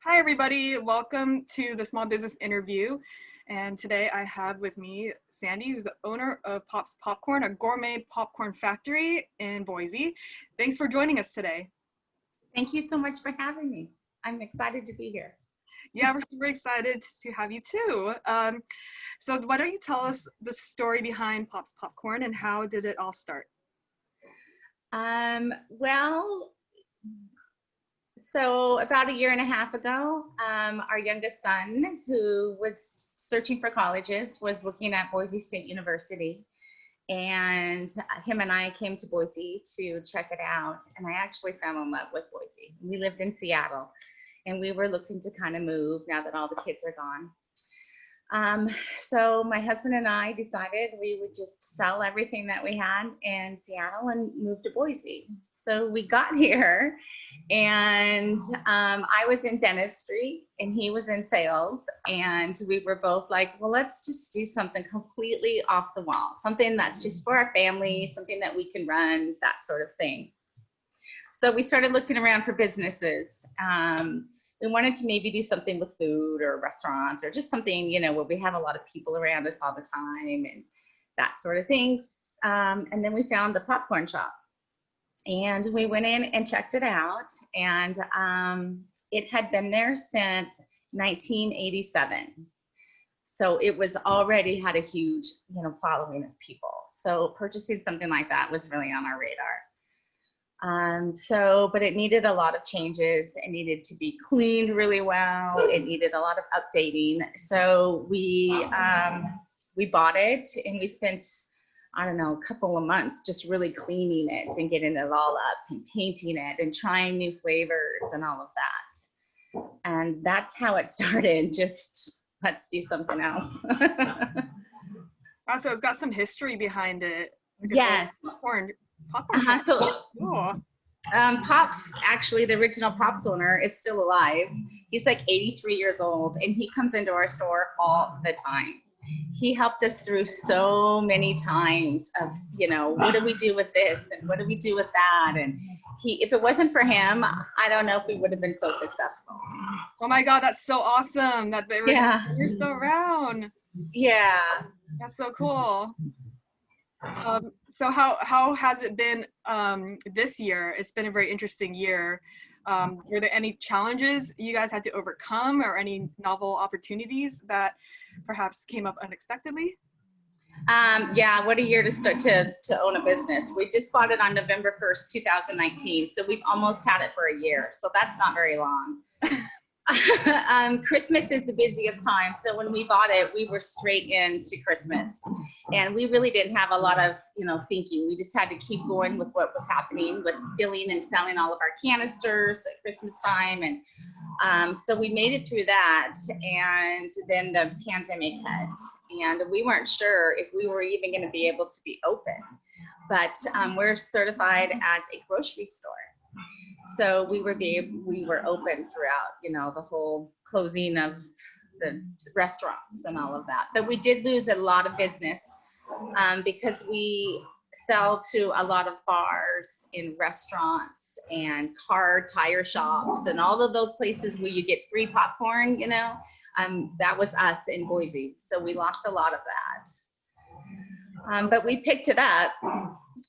Hi, everybody. Welcome to the Small Business Interview. And today I have with me Sandy, who's the owner of Pops Popcorn, a gourmet popcorn factory in Boise. Thanks for joining us today. Thank you so much for having me. I'm excited to be here. Yeah, we're super excited to have you too. So why don't you tell us the story behind Pops Popcorn and how did it all start? So about a year and a half ago, our youngest son, who was searching for colleges, was looking at Boise State University. And him and I came to Boise to check it out. And I actually fell in love with Boise. We lived in Seattle and we were looking to kind of move now that all the kids are gone. So my husband and I decided we would just sell everything that we had in Seattle and move to Boise. So we got here and I was in dentistry and he was in sales, and we were both like, well, let's just do something completely off the wall, something that's just for our family, something that we can run, that sort of thing. So we started looking around for businesses. We wanted to maybe do something with food or restaurants or just something, you know, where we have a lot of people around us all the time and that sort of things. And then we found the popcorn shop and we went in and checked it out, and it had been there since 1987. So it was already had a huge, following of people. So purchasing something like that was really on our radar. But it needed a lot of changes. It needed to be cleaned really well. It needed a lot of updating. So we bought it and we spent, I don't know, a couple of months just really cleaning it and getting it all up and painting it and trying new flavors and all of that. And that's how it started. Just let's do something else. So it's got some history behind it. Like yes. Popcorn. Cool. Pops, actually, the original Pops owner is still alive. He's like 83 years old, and he comes into our store all the time. He helped us through so many times of, what do we do with this and what do we do with that? And if it wasn't for him, I don't know if we would have been so successful. Oh my God, that's so awesome that you're still around. Yeah. That's so cool. So how has it been this year? It's been a very interesting year. Were there any challenges you guys had to overcome or any novel opportunities that perhaps came up unexpectedly? Yeah, what a year to start to own a business. We just bought it on November 1st, 2019. So we've almost had it for a year. So that's not very long. Christmas is the busiest time. So when we bought it, we were straight into Christmas, and we really didn't have a lot of, thinking. We just had to keep going with what was happening with filling and selling all of our canisters at Christmas time. And so we made it through that. And then the pandemic hit, and we weren't sure if we were even going to be able to be open, but we're certified as a grocery store. So we were open throughout, the whole closing of the restaurants and all of that. But we did lose a lot of business because we sell to a lot of bars and restaurants and car tire shops and all of those places where you get free popcorn, that was us in Boise. So we lost a lot of that. But we picked it up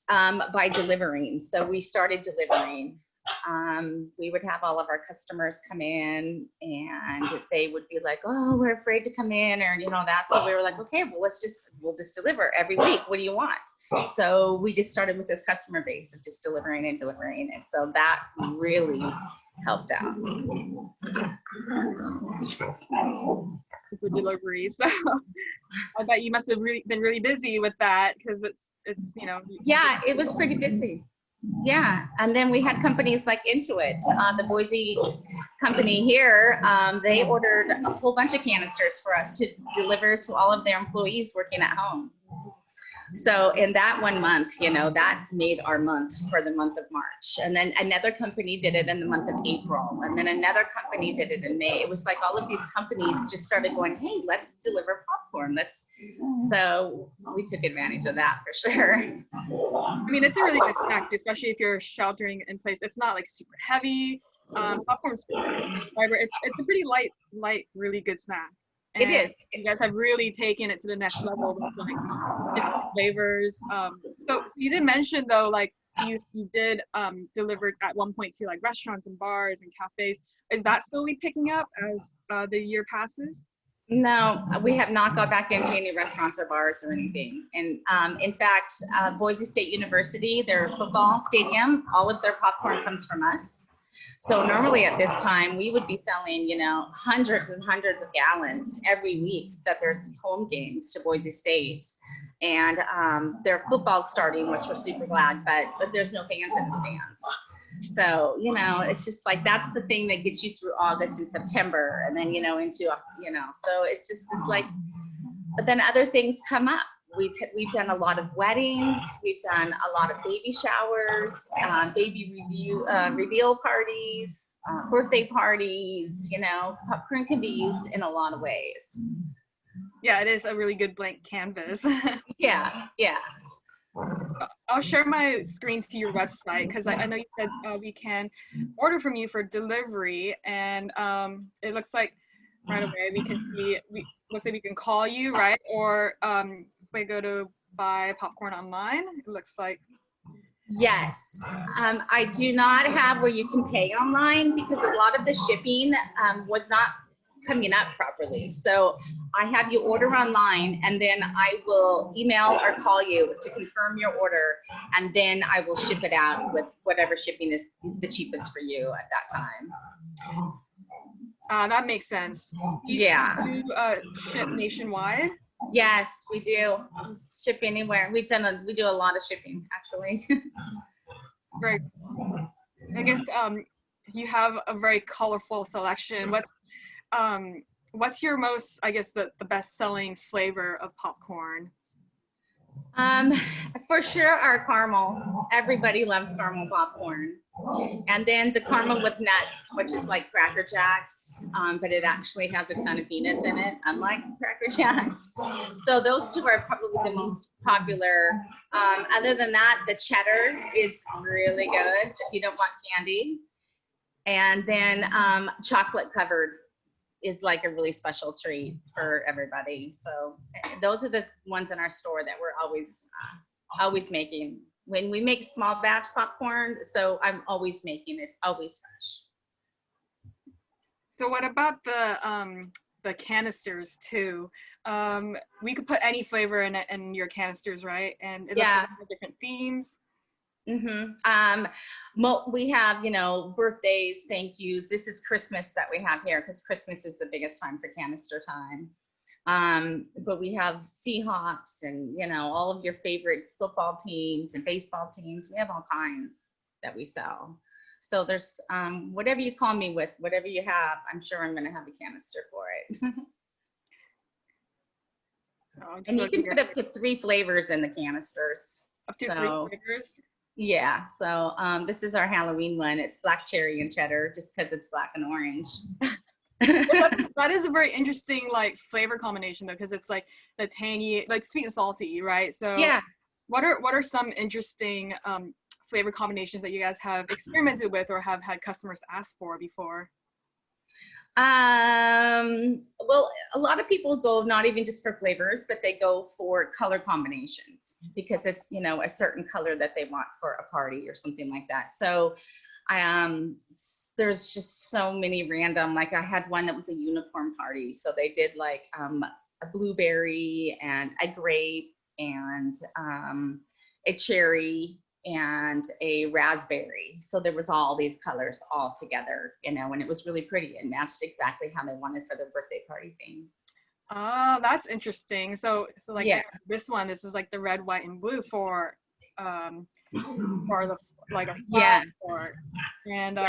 by delivering. So we started delivering. We would have all of our customers come in and they would be like, oh, we're afraid to come in, or that. So we were like, okay, well, we'll just deliver every week. What do you want? So we just started with this customer base of just delivering. And so that really helped out. For deliveries. I bet you must have been really busy with that, because it's Yeah, it was pretty busy. Yeah, and then we had companies like Intuit, the Boise company here. They ordered a whole bunch of canisters for us to deliver to all of their employees working at home. So in that 1 month, that made our month for the month of March. And then another company did it in the month of April. And then another company did it in May. It was like all of these companies just started going, hey, let's deliver popcorn. So we took advantage of that for sure. I mean, it's a really good snack, especially if you're sheltering in place. It's not like super heavy. popcorn's fiber. It's a pretty light, really good snack. It And is. you guys have really taken it to the next level with like different flavors. So you did mention though, like you did deliver at one point to like restaurants and bars and cafes. Is that slowly picking up as the year passes? No, we have not got back into any restaurants or bars or anything. And in fact, Boise State University, their football stadium, all of their popcorn comes from us. So normally at this time, we would be selling, you know, hundreds and hundreds of gallons every week that there's home games to Boise State. And their football's starting, which we're super glad, but there's no fans in the stands. So, you know, it's just like, that's the thing that gets you through August and September and then, you know, into, you know, so it's like, but then other things come up. We've done a lot of weddings. We've done a lot of baby showers, baby reveal parties, birthday parties. You know, popcorn can be used in a lot of ways. Yeah, it is a really good blank canvas. Yeah, yeah. I'll share my screen to your website because I know you said we can order from you for delivery, and it looks like right away we can see. Looks like we can call you, right? Or if we go to buy popcorn online, it looks like. Yes, I do not have where you can pay online because a lot of the shipping was not coming up properly. So I have you order online and then I will email or call you to confirm your order, and then I will ship it out with whatever shipping is the cheapest for you at that time. That makes sense. Yeah. Do ship nationwide? Yes, we do. Ship anywhere. We do a lot of shipping actually. Right. I guess you have a very colorful selection. What's your most, I guess, the best selling flavor of popcorn? For sure our caramel. Everybody loves caramel popcorn. And then the caramel with nuts, which is like Cracker Jacks, but it actually has a ton of peanuts in it, unlike Cracker Jacks. So those two are probably the most popular. Other than that, the cheddar is really good if you don't want candy. And then chocolate covered is like a really special treat for everybody. So those are the ones in our store that we're always making. When we make small batch popcorn, so I'm always making, it's always fresh. So what about the canisters too? We could put any flavor in your canisters, right? And it looks like different themes. Mm-hmm. We have, you know, birthdays, thank yous. This is Christmas that we have here because Christmas is the biggest time for canister time. But we have Seahawks and, you know, all of your favorite football teams and baseball teams. We have all kinds that we sell. So there's whatever you call me with, whatever you have, I'm sure I'm going to have a canister for it. And you can put up to 3 flavors in the canisters. Up to 3 flavors? Yeah, so this is our Halloween one. It's black cherry and cheddar just because it's black and orange. That is a very interesting like flavor combination though, because it's like the tangy, like sweet and salty, right? So yeah, what are some interesting flavor combinations that you guys have experimented with or have had customers ask for before? Well, a lot of people go not even just for flavors, but they go for color combinations because it's, you know, a certain color that they want for a party or something like that. So there's just so many random, like I had one that was a unicorn party. So they did like a blueberry and a grape and a cherry and a raspberry. So there was all these colors all together, you know, and it was really pretty and matched exactly how they wanted for their birthday party theme. Oh, that's interesting. So like this is like the red, white, and blue for the like a flag for, and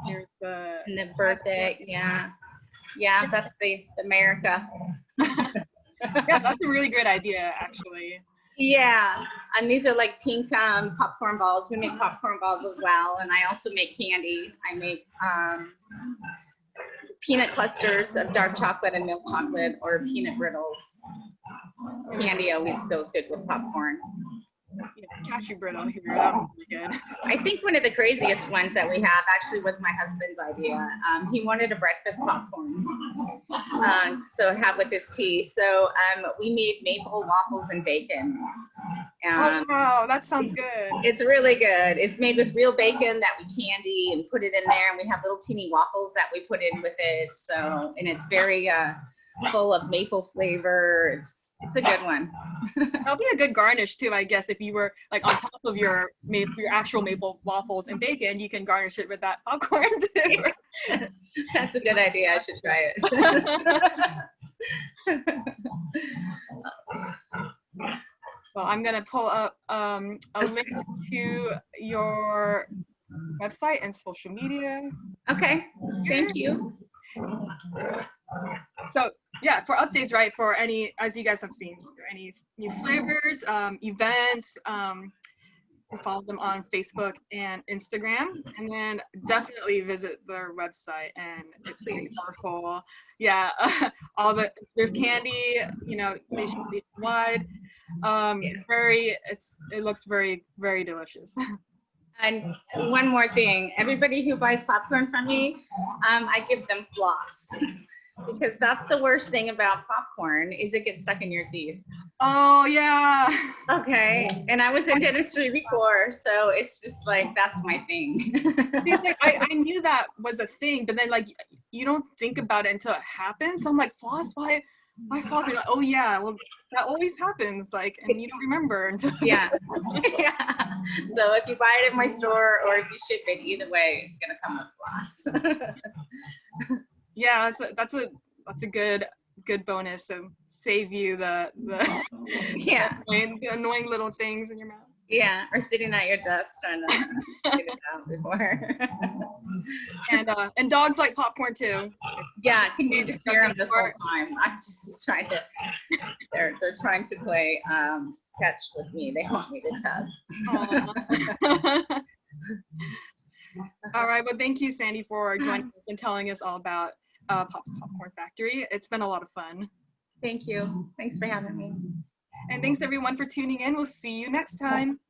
here's the birthday. Yeah, that's the America. Yeah, that's a really great idea actually. Yeah, and these are like pink popcorn balls. We make popcorn balls as well, and I also make candy. I make peanut clusters of dark chocolate and milk chocolate, or peanut brittles. Candy always goes good with popcorn. cashew brittle here. That was really good. I think one of the craziest ones that we have actually was my husband's idea. He wanted a breakfast popcorn, so have with his tea. So we made maple waffles and bacon. Oh wow, that sounds good. It's really good. It's made with real bacon that we candy and put it in there, and we have little teeny waffles that we put in with it. So, and it's very full of maple flavor. It's a good one. That'll be a good garnish too, I guess. If you were like on top of your actual maple waffles and bacon, you can garnish it with that popcorn too. That's a good idea. I should try it. Well, I'm gonna pull up a link to your website and social media. Okay, thank you. So yeah, for updates, right, for any, as you guys have seen, for any new flavors, events, you follow them on Facebook and Instagram, and then definitely visit their website, and it's really colorful. Yeah, there's candy, you know, nationwide. It looks very, very delicious. And one more thing, everybody who buys popcorn from me, I give them floss, because that's the worst thing about popcorn is it gets stuck in your teeth. Oh yeah. Okay, and I was in dentistry before, so it's just like that's my thing. See, like, I knew that was a thing, but then like you don't think about it until it happens. So I'm like, floss, why floss? And you're like, oh yeah, well that always happens, like, and you don't remember until Yeah. Yeah. So if you buy it in my store or if you ship it, either way, it's gonna come with floss. Yeah, that's a good bonus. So save you the Yeah. the annoying little things in your mouth. Yeah, or sitting at your desk trying to get it out before. And dogs like popcorn too. Yeah, can you just hear them this whole time? I'm just trying to. They're trying to play catch with me. They want me to tug. All right, well, thank you, Sandy, for joining us and telling us all about Pop's Popcorn Factory. It's been a lot of fun. Thank you. Thanks for having me. And thanks everyone for tuning in. We'll see you next time.